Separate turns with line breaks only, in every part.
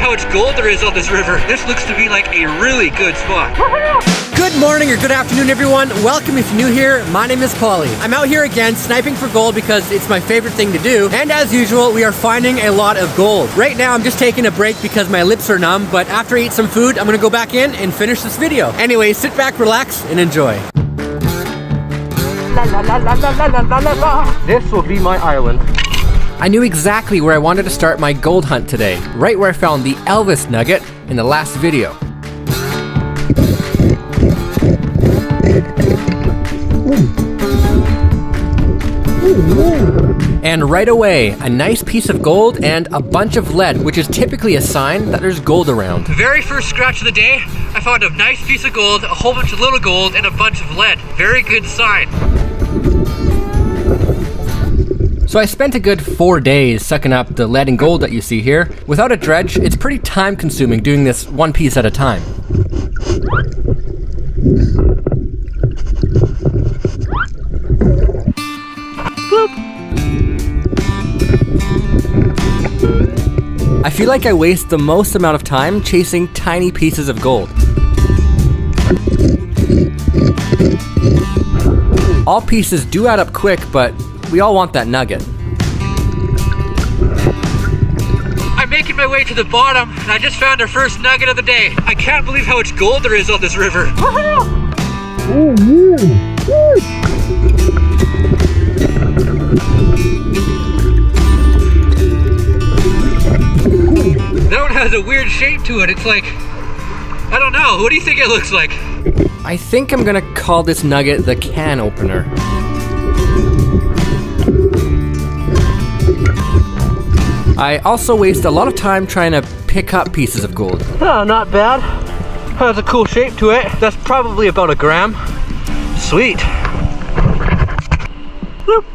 how much gold there is on this river. This looks to be like a really good spot.
Good morning or good afternoon, everyone. Welcome if you're new here. My name is Paulie. I'm out here again sniping for gold because it's my favorite thing to do. And as usual, we are finding a lot of gold. Right now, I'm just taking a break because my lips are numb. But after I eat some food, I'm gonna go back in and finish this video. Anyway, sit back, relax, and enjoy.
This will be my island.
I knew exactly where I wanted to start my gold hunt today. Right where I found the Elvis nugget in the last video. And right away, a nice piece of gold and a bunch of lead, which is typically a sign that there's gold around.
The very first scratch of the day, I found a nice piece of gold, a whole bunch of little gold, and a bunch of lead. Very good sign.
So I spent a good 4 days sucking up the lead and gold that you see here. Without a dredge, it's pretty time consuming doing this one piece at a time. I feel like I waste the most amount of time chasing tiny pieces of gold. All pieces do add up quick, but we all want that nugget.
I'm making my way to the bottom, and I just found our first nugget of the day. I can't believe how much gold there is on this river. That one has a weird shape to it. It's like, I don't know. What do you think it looks like?
I think I'm gonna call this nugget the can opener. I also waste a lot of time trying to pick up pieces of gold.
Oh, not bad. Has a cool shape to it. That's probably about a gram. Sweet. Whoop.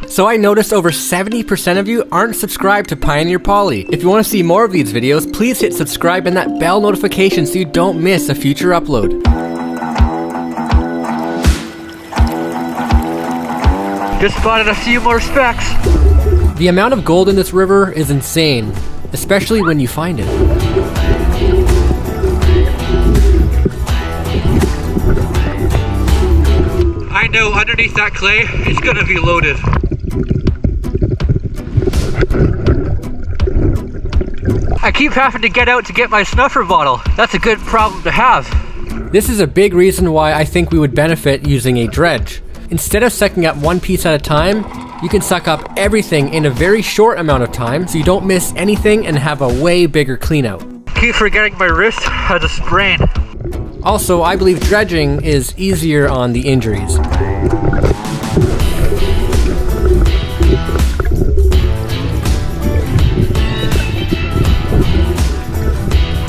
So I noticed over 70% of you aren't subscribed to Pioneer Paulie. If you want to see more of these videos, please hit subscribe and that bell notification so you don't miss a future upload.
Just spotted a few more specks.
The amount of gold in this river is insane, especially when you find it.
I know underneath that clay, it's gonna be loaded. I keep having to get out to get my snuffer bottle. That's a good problem to have.
This is a big reason why I think we would benefit using a dredge. Instead of sucking up one piece at a time, you can suck up everything in a very short amount of time so you don't miss anything and have a way bigger clean out.
Keep forgetting my wrist has a sprain.
Also, I believe dredging is easier on the injuries.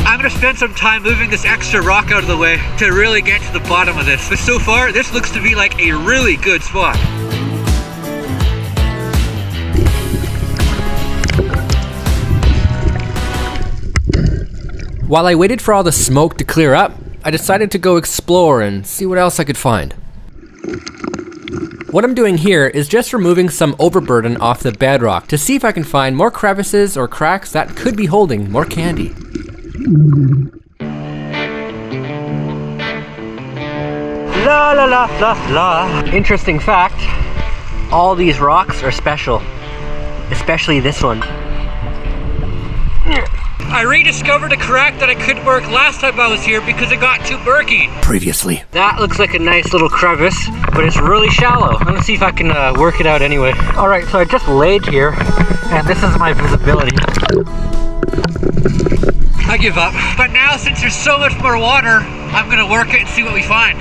I'm gonna spend some time moving this extra rock out of the way to really get to the bottom of this. But so far, this looks to be like a really good spot.
While I waited for all the smoke to clear up, I decided to go explore and see what else I could find. What I'm doing here is just removing some overburden off the bedrock to see if I can find more crevices or cracks that could be holding more candy.
La la la la la. Interesting fact, all these rocks are special, especially this one. I rediscovered a crack that I couldn't work last time I was here because it got too murky.
Previously.
That looks like a nice little crevice, but it's really shallow. I'm gonna see if I can work it out anyway. All right, so I just laid here, and this is my visibility. I give up. But now, since there's so much more water, I'm gonna work it and see what we find.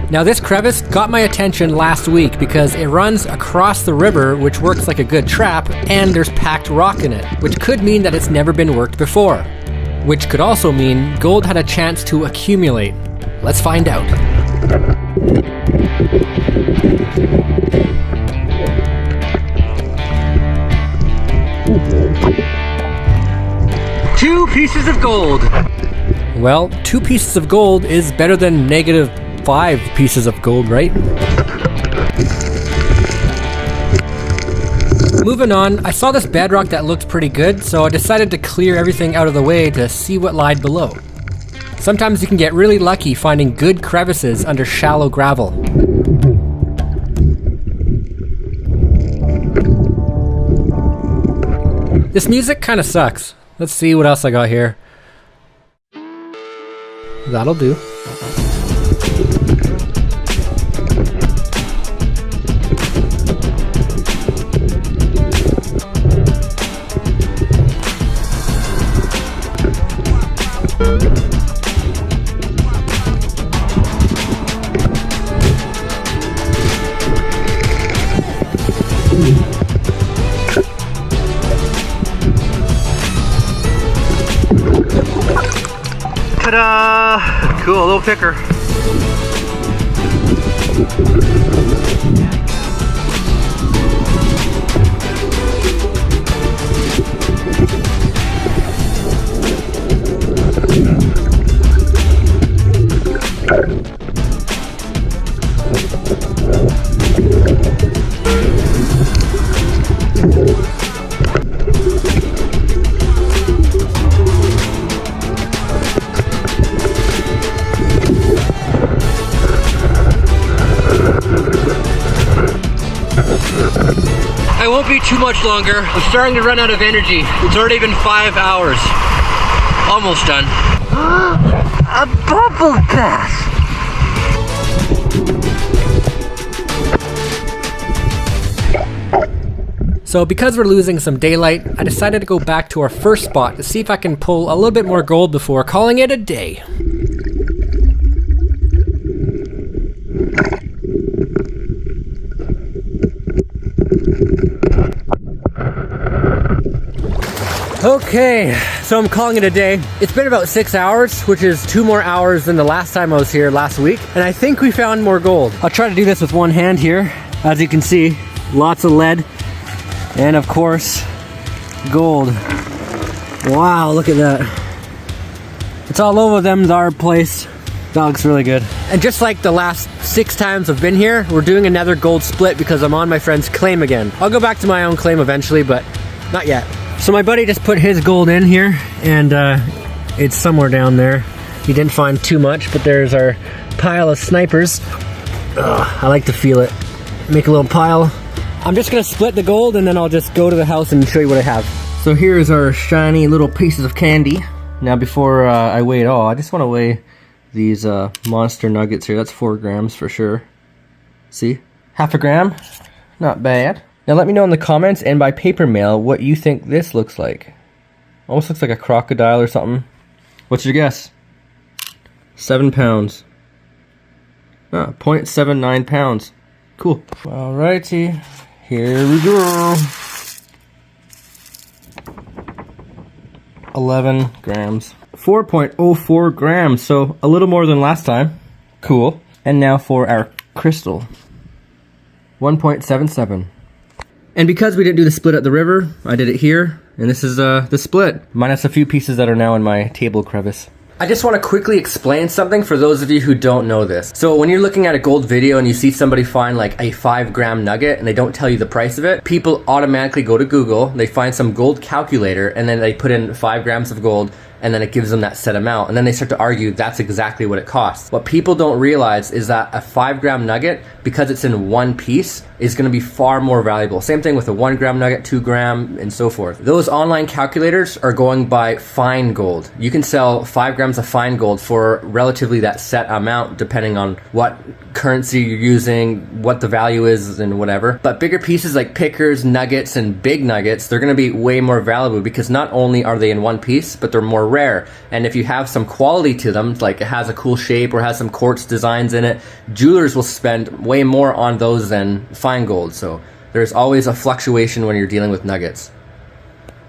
Now this crevice got my attention last week because it runs across the river, which works like a good trap, and there's packed rock in it, which could mean that it's never been worked before. Which could also mean gold had a chance to accumulate. Let's find out.
Two pieces of gold.
Well, 2 pieces of gold is better than -5 pieces of gold, right? moving on, I saw this bedrock that looked pretty good, so I decided to clear everything out of the way to see what lied below. Sometimes you can get really lucky finding good crevices under shallow gravel. This music kind of sucks. Let's see what else I got here. That'll do.
Ta-da! Cool, little picker. I won't be too much longer. I'm starting to run out of energy. It's already been 5 hours. Almost done. A bubble bath.
So because we're losing some daylight, I decided to go back to our first spot to see if I can pull a little bit more gold before calling it a day. Okay, so I'm calling it a day. It's been about 6 hours, which is 2 more hours than the last time I was here last week, and I think we found more gold. I'll try to do this with one hand here. As you can see, lots of lead, and of course, gold. Wow, look at that. It's all over them, our place. That looks really good. And just like the last 6 times I've been here, we're doing another gold split because I'm on my friend's claim again. I'll go back to my own claim eventually, but not yet. So my buddy just put his gold in here, and it's somewhere down there. He didn't find too much, but there's our pile of snipers. Ugh, I like to feel it. Make a little pile. I'm just gonna split the gold, and then I'll just go to the house and show you what I have. So here's our shiny little pieces of candy. Now before I weigh it all, I just want to weigh these monster nuggets here. That's 4 grams for sure. See? Half a gram. Not bad. Now let me know in the comments and by paper mail what you think this looks like. Almost looks like a crocodile or something. What's your guess? 7 pounds. 0.79 pounds. Cool. Alrighty, here we go. 11 grams. 4.04 grams, so a little more than last time. Cool. And now for our crystal. 1.77. And because we didn't do the split at the river, I did it here, and this is the split, minus a few pieces that are now in my table crevice. I just want to quickly explain something for those of you who don't know this. So when you're looking at a gold video and you see somebody find like a 5-gram nugget and they don't tell you the price of it, people automatically go to Google, they find some gold calculator, and then they put in 5 grams of gold, and then it gives them that set amount, and then they start to argue that's exactly what it costs. What people don't realize is that a 5-gram nugget, because it's in one piece, is going to be far more valuable. Same thing with a 1-gram nugget, 2-gram, and so forth. Those online calculators are going by fine gold. You can sell 5 grams of fine gold for relatively that set amount, depending on what currency you're using, what the value is, and whatever. But bigger pieces like pickers, nuggets, and big nuggets, they're going to be way more valuable because not only are they in one piece, but they're more rare. And if you have some quality to them, like it has a cool shape or has some quartz designs in it, jewelers will spend way more on those than fine gold. So there's always a fluctuation when you're dealing with nuggets.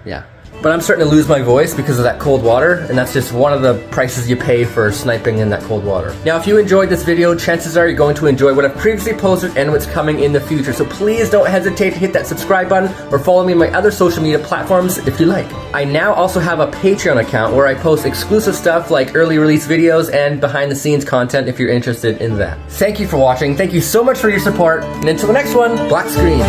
Yeah. But I'm starting to lose my voice because of that cold water, and that's just one of the prices you pay for sniping in that cold water. Now, if you enjoyed this video, chances are you're going to enjoy what I've previously posted and what's coming in the future. So please don't hesitate to hit that subscribe button or follow me on my other social media platforms if you like. I now also have a Patreon account where I post exclusive stuff like early release videos and behind the scenes content if you're interested in that. Thank you for watching. Thank you so much for your support. And until the next one, black screen.